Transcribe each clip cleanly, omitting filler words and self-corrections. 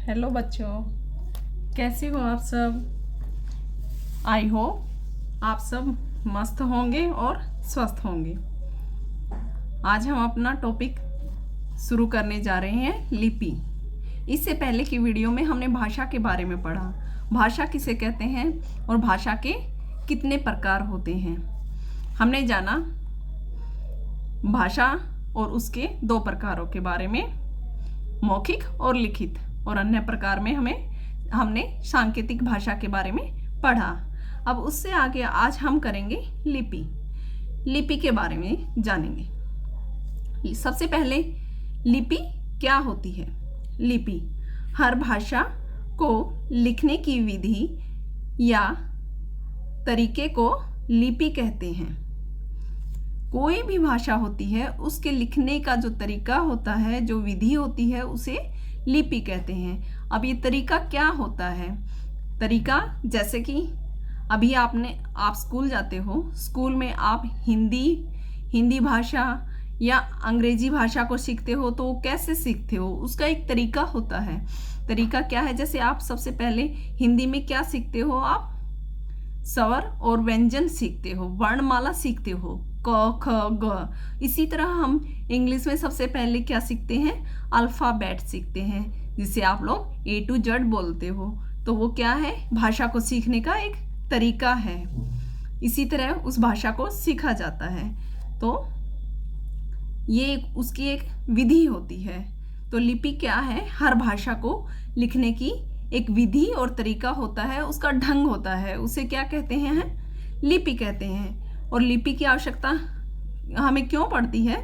Hello बच्चों, कैसे हो आप सब। आई होप आप सब मस्त होंगे और स्वस्थ होंगे। आज हम अपना टॉपिक शुरू करने जा रहे हैं, लिपि। इससे पहले की वीडियो में हमने भाषा के बारे में पढ़ा, भाषा किसे कहते हैं और भाषा के कितने प्रकार होते हैं। हमने जाना भाषा और उसके दो प्रकारों के बारे में, मौखिक और लिखित, और अन्य प्रकार में हमने सांकेतिक भाषा के बारे में पढ़ा। अब उससे आगे आज हम करेंगे लिपि। लिपि के बारे में जानेंगे। सबसे पहले लिपि क्या होती है। लिपि हर भाषा को लिखने की विधि या तरीके को लिपि कहते हैं। कोई भी भाषा होती है, उसके लिखने का जो तरीका होता है, जो विधि होती है, उसे लिपि कहते हैं। अब ये तरीका क्या होता है। तरीका जैसे कि अभी आप स्कूल जाते हो, स्कूल में आप हिंदी भाषा या अंग्रेजी भाषा को सीखते हो, तो कैसे सीखते हो, उसका एक तरीका होता है। तरीका क्या है, जैसे आप सबसे पहले हिंदी में क्या सीखते हो, आप स्वर और व्यंजन सीखते हो, वर्णमाला सीखते हो, क ख ग। इसी तरह हम इंग्लिश में सबसे पहले क्या सीखते हैं, अल्फ़ाबेट सीखते हैं, जिसे आप लोग A to Z बोलते हो। तो वो क्या है, भाषा को सीखने का एक तरीका है। इसी तरह उस भाषा को सीखा जाता है, तो ये उसकी एक विधि होती है। तो लिपि क्या है, हर भाषा को लिखने की एक विधि और तरीका होता है, उसका ढंग होता है, उसे क्या कहते हैं, लिपि कहते हैं। और लिपि की आवश्यकता हमें क्यों पड़ती है।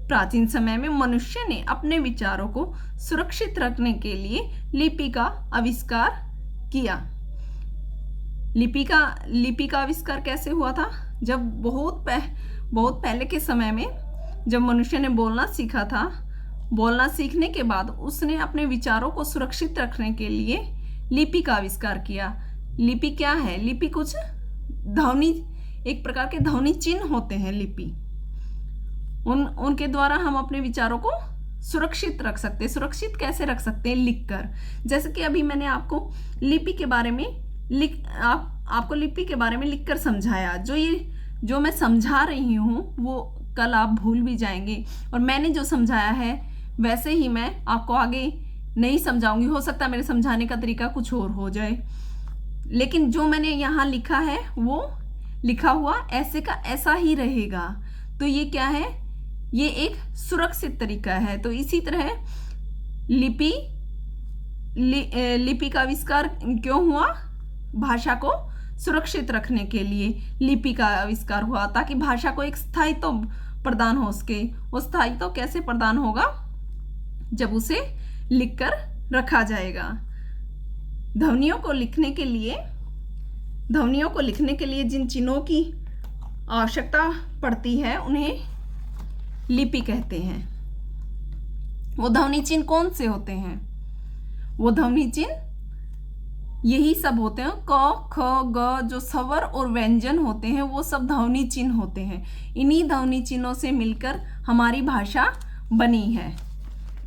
प्राचीन समय में मनुष्य ने अपने विचारों को सुरक्षित रखने के लिए लिपि का आविष्कार किया। लिपि का आविष्कार कैसे हुआ था, जब बहुत पहले के समय में जब मनुष्य ने बोलना सीखा था, बोलना सीखने के बाद उसने अपने विचारों को सुरक्षित रखने के लिए लिपि का आविष्कार किया। लिपि क्या है, लिपि कुछ एक प्रकार के ध्वनि चिन्ह होते हैं। लिपि उनके द्वारा हम अपने विचारों को सुरक्षित रख सकते हैं। सुरक्षित कैसे रख सकते हैं, लिखकर। जैसे कि अभी मैंने आपको लिपि के बारे में आपको लिपि के बारे में लिखकर समझाया। जो मैं समझा रही हूँ वो कल आप भूल भी जाएंगे, और मैंने जो समझाया है वैसे ही मैं आपको आगे नहीं समझाऊंगी। हो सकता है मेरे समझाने का तरीका कुछ और हो जाए, लेकिन जो मैंने यहाँ लिखा है वो लिखा हुआ ऐसे का ऐसा ही रहेगा। तो ये क्या है, ये एक सुरक्षित तरीका है। तो इसी तरह लिपि का आविष्कार क्यों हुआ, भाषा को सुरक्षित रखने के लिए लिपि का आविष्कार हुआ, ताकि भाषा को एक स्थायित्व प्रदान हो सके। वो स्थायित्व कैसे प्रदान होगा, जब उसे लिखकर रखा जाएगा। ध्वनियों को लिखने के लिए जिन चिन्हों की आवश्यकता पड़ती है, उन्हें लिपि कहते हैं। वो ध्वनि चिन्ह कौन से होते हैं, वो ध्वनि चिन्ह यही सब होते हैं। क ख ग, जो स्वर और व्यंजन होते हैं, वो सब ध्वनि चिन्ह होते हैं। इन्हीं ध्वनि चिन्हों से मिलकर हमारी भाषा बनी है।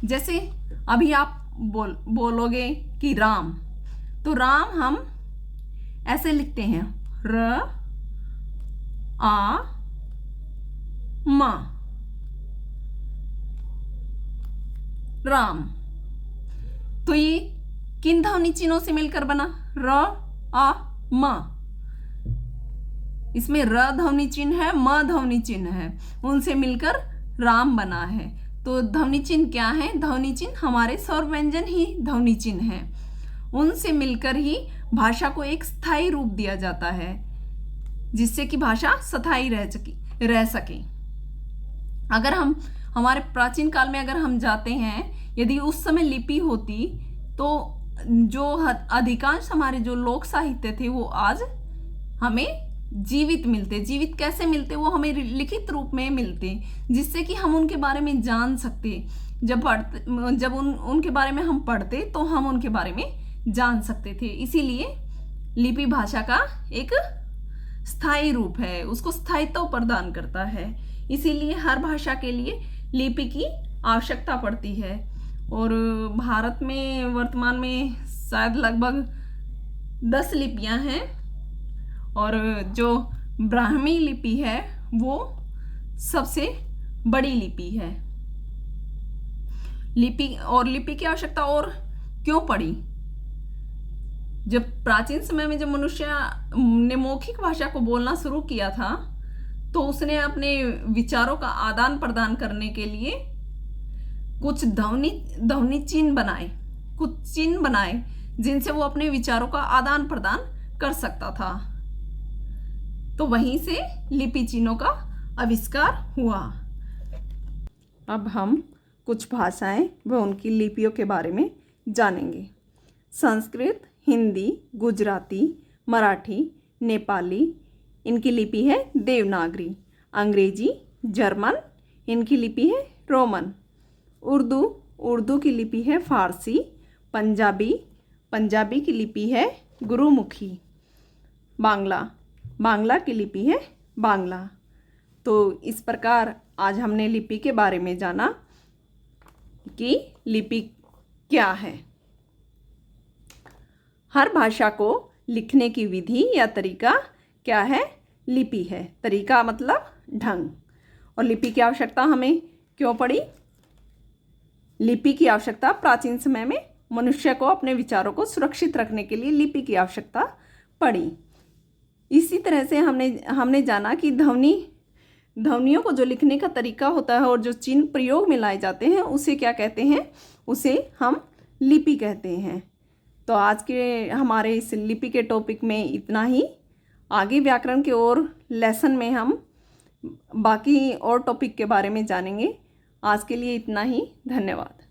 जैसे अभी आप बोलोगे कि राम, तो राम हम ऐसे लिखते हैं, र आ म, राम। तो ये किन ध्वनि चिन्हों से मिलकर बना, र आ म। इसमें र ध्वनि चिन्ह है, म ध्वनि चिन्ह है, उनसे मिलकर राम बना है। तो ध्वनि चिन्ह क्या है, ध्वनि चिन्ह हमारे स्वर व्यंजन ही ध्वनि चिन्ह है। उनसे मिलकर ही भाषा को एक स्थायी रूप दिया जाता है, जिससे कि भाषा स्थायी रह सके। अगर हम हमारे प्राचीन काल में अगर हम जाते हैं, यदि उस समय लिपि होती, तो जो अधिकांश हमारे जो लोक साहित्य थे वो आज हमें जीवित मिलते। जीवित कैसे मिलते, वो हमें लिखित रूप में मिलते, जिससे कि हम उनके बारे में जान सकते। जब उनके बारे में हम पढ़ते, तो हम उनके बारे में जान सकते थे। इसीलिए लिपि भाषा का एक स्थायी रूप है, उसको स्थायित्व प्रदान करता है। इसीलिए हर भाषा के लिए लिपि की आवश्यकता पड़ती है। और भारत में वर्तमान में शायद लगभग 10 लिपियां हैं, और जो ब्राह्मी लिपि है वो सबसे बड़ी लिपि है। लिपि की आवश्यकता और क्यों पड़ी? जब प्राचीन समय में जब मनुष्य ने मौखिक भाषा को बोलना शुरू किया था, तो उसने अपने विचारों का आदान प्रदान करने के लिए कुछ ध्वनि चिन्ह बनाए जिनसे वो अपने विचारों का आदान प्रदान कर सकता था। तो वहीं से लिपि चिन्हों का आविष्कार हुआ। अब हम कुछ भाषाएं व उनकी लिपियों के बारे में जानेंगे। संस्कृत, हिंदी, गुजराती, मराठी, नेपाली, इनकी लिपि है देवनागरी। अंग्रेजी, जर्मन, इनकी लिपि है रोमन। उर्दू की लिपि है फारसी। पंजाबी की लिपि है गुरुमुखी। बांग्ला की लिपि है बांग्ला। तो इस प्रकार आज हमने लिपि के बारे में जाना कि लिपि क्या है। हर भाषा को लिखने की विधि या तरीका क्या है? लिपि है। तरीका मतलब ढंग। और लिपि की आवश्यकता हमें क्यों पड़ी? लिपि की आवश्यकता प्राचीन समय में मनुष्य को अपने विचारों को सुरक्षित रखने के लिए लिपि की आवश्यकता पड़ी। इसी तरह से हमने जाना कि ध्वनियों को जो लिखने का तरीका होता है और जो चिन्ह प्रयोग में लाए जाते हैं उसे क्या कहते हैं? उसे हम लिपि कहते हैं। तो आज के हमारे इस लिपि के टॉपिक में इतना ही। आगे व्याकरण के और लेसन में हम बाकी और टॉपिक के बारे में जानेंगे। आज के लिए इतना ही। धन्यवाद।